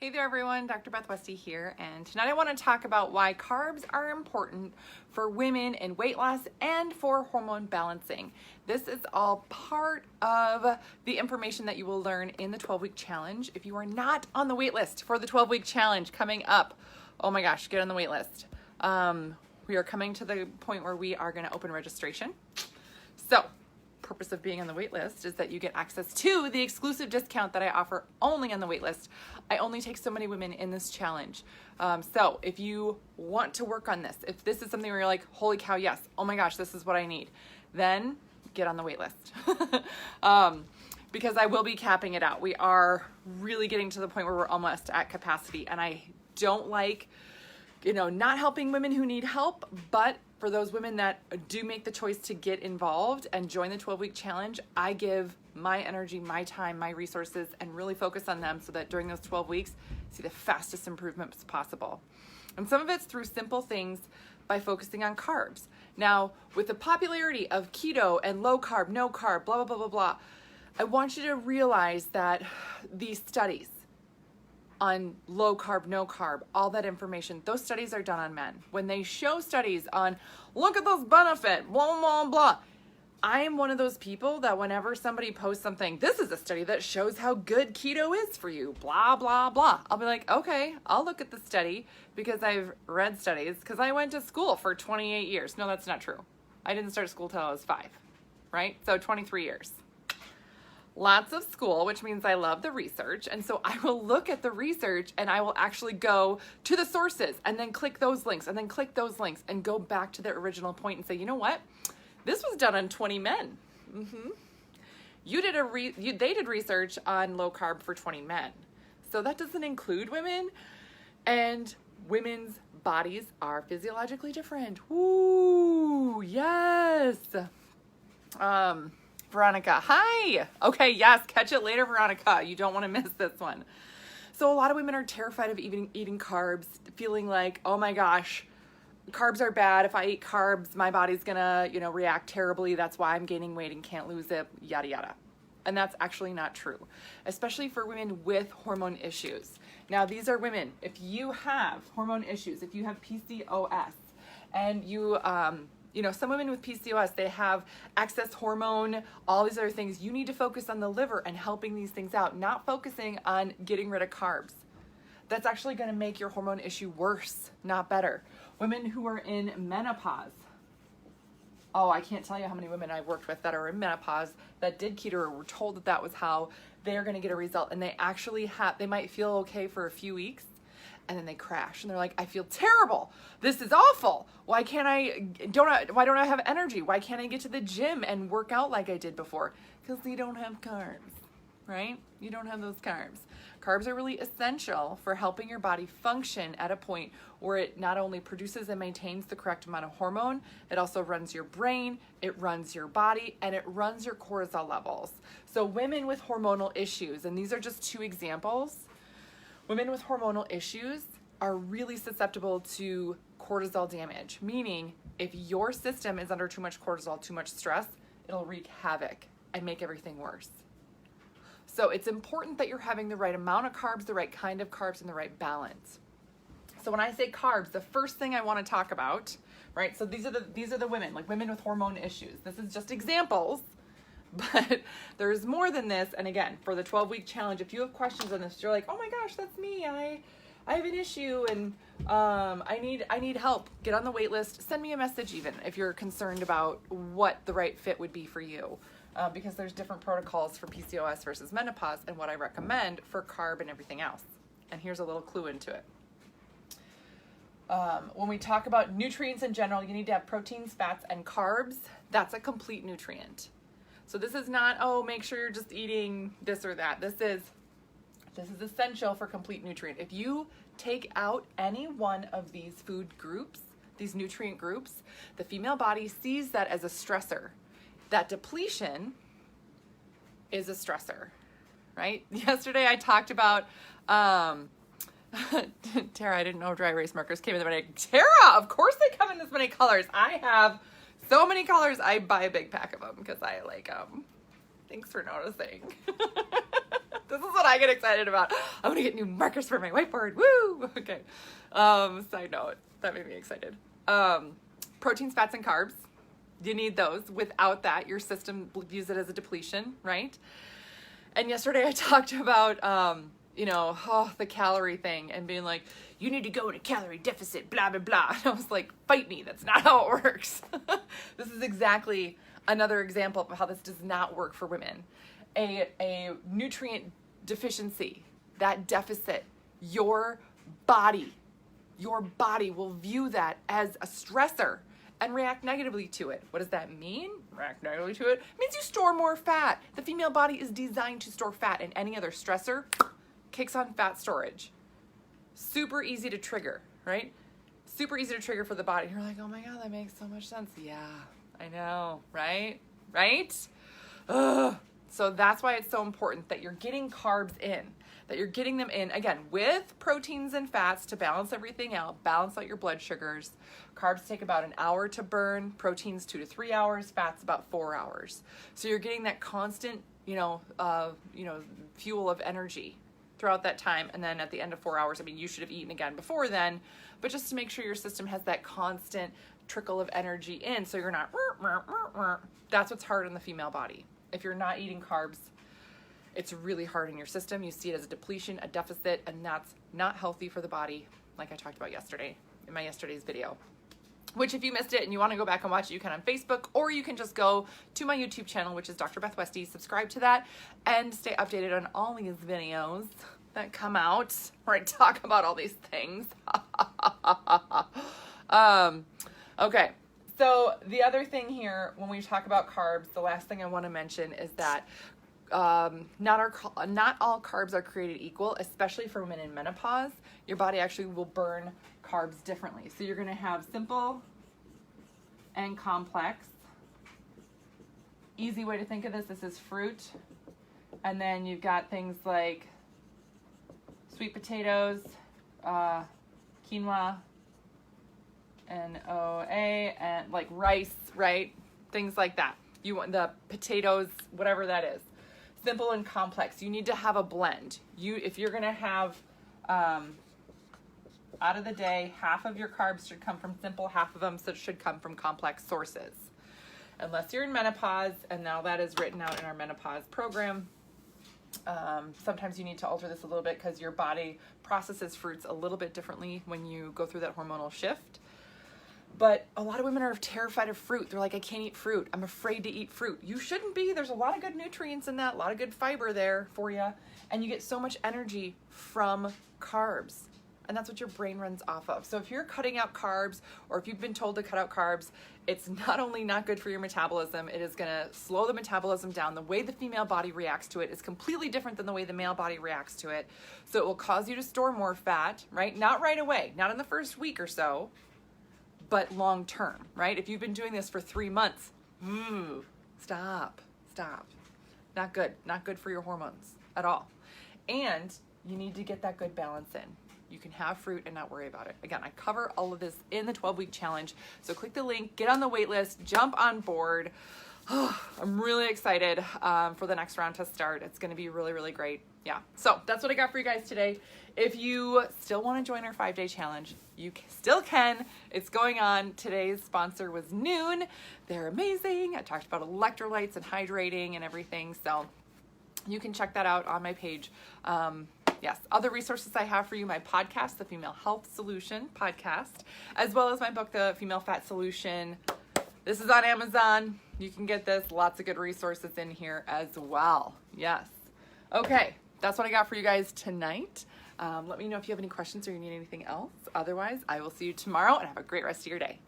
Hey there everyone, Dr. Beth Westy here, and tonight I want to talk about why carbs are important for women in weight loss and for hormone balancing. This is all part of the information that you will learn in the 12-week challenge. If you are not on the wait list for the 12-week challenge coming up, oh my gosh, get on the wait list. We are coming to the point where we are going to open registration. So, purpose of being on the wait list is that you get access to the exclusive discount that I offer only on the wait list. I only take so many women in this challenge. So if you want to work on this, if this is something where you're like, holy cow, yes, oh my gosh, this is what I need, then get on the wait list. Because I will be capping it out. We are really getting to the point where we're almost at capacity, and I don't like, not helping women who need help, but for those women that do make the choice to get involved and join the 12-week challenge, I give my energy, my time, my resources, and really focus on them so that during those 12 weeks, see the fastest improvements possible. And some of it's through simple things by focusing on carbs. Now, with the popularity of keto and low carb, no carb, blah, blah, blah, blah, blah, I want you to realize that these studies on low carb, no carb, all that information, those studies are done on men. When they show studies on, look at this benefit, blah, blah, blah, I am one of those people that whenever somebody posts something, this is a study that shows how good keto is for you, blah, blah, blah, I'll be like, okay, I'll look at the study because I've read studies, because I went to school for 28 years. No, that's not true. I didn't start school till I was 5, right? So 23 years. Lots of school, which means I love the research. And so I will look at the research and I will actually go to the sources and then click those links and then click those links and go back to the original point and say, you know what? This was done on 20 men. They did research on low carb for 20 men. So that doesn't include women, and women's bodies are physiologically different. Woo, yes. Veronica, hi. Okay, yes, catch it later, Veronica. You don't want to miss this one. So a lot of women are terrified of eating carbs, feeling like, oh my gosh, carbs are bad. If I eat carbs, my body's gonna, react terribly. That's why I'm gaining weight and can't lose it, yada, yada. And that's actually not true, especially for women with hormone issues. Now, these are women, if you have hormone issues, if you have PCOS, and you, some women with PCOS, they have excess hormone, all these other things. You need to focus on the liver and helping these things out, not focusing on getting rid of carbs. That's actually going to make your hormone issue worse, not better. Women who are in menopause. Oh, I can't tell you how many women I've worked with that are in menopause that did keto or were told that that was how they're going to get a result. And they actually they might feel okay for a few weeks, and then they crash and they're like, I feel terrible. This is awful. Why don't I have energy? Why can't I get to the gym and work out like I did before? Because you don't have carbs, right? You don't have those carbs. Carbs are really essential for helping your body function at a point where it not only produces and maintains the correct amount of hormone, it also runs your brain, it runs your body, and it runs your cortisol levels. So women with hormonal issues, and these are just 2 examples, women with hormonal issues are really susceptible to cortisol damage, meaning if your system is under too much cortisol, too much stress, it'll wreak havoc and make everything worse. So it's important that you're having the right amount of carbs, the right kind of carbs, and the right balance. So when I say carbs, the first thing I want to talk about, right? So these are the women, like women with hormone issues. This is just examples, but there's more than this. And again, for the 12-week challenge, if you have questions on this, you're like, oh my gosh, that's me. I have an issue and I need help. Get on the wait list. Send me a message even if you're concerned about what the right fit would be for you. Because there's different protocols for PCOS versus menopause and what I recommend for carb and everything else. And here's a little clue into it. When we talk about nutrients in general, you need to have proteins, fats, and carbs. That's a complete nutrient. So this is not, make sure you're just eating this or that. This is essential for complete nutrient. If you take out any one of these food groups, these nutrient groups, the female body sees that as a stressor. That depletion is a stressor, right? Yesterday I talked about, Tara, I didn't know dry erase markers came in this many. Tara, of course they come in this many colors. I have so many colors, I buy a big pack of them because I like them. Thanks for noticing. This is what I get excited about. I'm gonna get new markers for my whiteboard. Woo! Okay. Side note, that made me excited. Proteins, fats, and carbs. You need those. Without that, your system views it as a depletion, right? And yesterday I talked about, the calorie thing and being like, you need to go in a calorie deficit, blah, blah, blah. And I was like, fight me. That's not how it works. This is exactly another example of how this does not work for women. A nutrient deficiency, that deficit, your body will view that as a stressor and react negatively to it. What does that mean? React negatively to it? It means you store more fat. The female body is designed to store fat, and any other stressor kicks on fat storage. Super easy to trigger, right? Super easy to trigger for the body. You're like, oh my God, that makes so much sense. Yeah, I know, right? Right? Ugh. So that's why it's so important that you're getting carbs in, that you're getting them in, again, with proteins and fats to balance everything out, balance out your blood sugars. Carbs take about an hour to burn, proteins 2 to 3 hours, fats about 4 hours. So you're getting that constant, fuel of energy throughout that time. And then at the end of 4 hours, you should have eaten again before then, but just to make sure your system has that constant trickle of energy in, so you're not, that's what's hard in the female body. If you're not eating carbs, it's really hard in your system. You see it as a depletion, a deficit, and that's not healthy for the body, like I talked about yesterday in my yesterday's video. Which, if you missed it and you want to go back and watch it, you can on Facebook, or you can just go to my YouTube channel, which is Dr. Beth Westy. Subscribe to that and stay updated on all these videos that come out where I talk about all these things. Okay. So the other thing here, when we talk about carbs, the last thing I want to mention is that not all carbs are created equal, especially for women in menopause. Your body actually will burn carbs differently. So you're going to have simple and complex. Easy way to think of this is fruit. And then you've got things like sweet potatoes, quinoa, NOA, and like rice, right? Things like that. You want the potatoes, whatever that is. Simple and complex. You need to have a blend. If you're going to have, out of the day, half of your carbs should come from simple, half of them should come from complex sources. Unless you're in menopause, and now that is written out in our menopause program. Sometimes you need to alter this a little bit because your body processes fruits a little bit differently when you go through that hormonal shift. But a lot of women are terrified of fruit. They're like, I can't eat fruit. I'm afraid to eat fruit. You shouldn't be. There's a lot of good nutrients in that, a lot of good fiber there for you. And you get so much energy from carbs. And that's what your brain runs off of. So if you're cutting out carbs, or if you've been told to cut out carbs, it's not only not good for your metabolism, it is going to slow the metabolism down. The way the female body reacts to it is completely different than the way the male body reacts to it. So it will cause you to store more fat, right? Not right away, not in the first week or so, but long term, right? If you've been doing this for 3 months, stop. Not good for your hormones at all. And you need to get that good balance in. You can have fruit and not worry about it. Again, I cover all of this in the 12-week challenge. So click the link, get on the wait list, jump on board. I'm really excited for the next round to start. It's going to be really, really great. Yeah. So that's what I got for you guys today. If you still want to join our 5-day challenge, you still can. It's going on. Today's sponsor was Noon. They're amazing. I talked about electrolytes and hydrating and everything. So you can check that out on my page. Yes, other resources I have for you, my podcast, The Female Health Solution podcast, as well as my book, The Female Fat Solution. This is on Amazon. You can get this. Lots of good resources in here as well. Yes. Okay, that's what I got for you guys tonight. Let me know if you have any questions or you need anything else. Otherwise, I will see you tomorrow, and have a great rest of your day.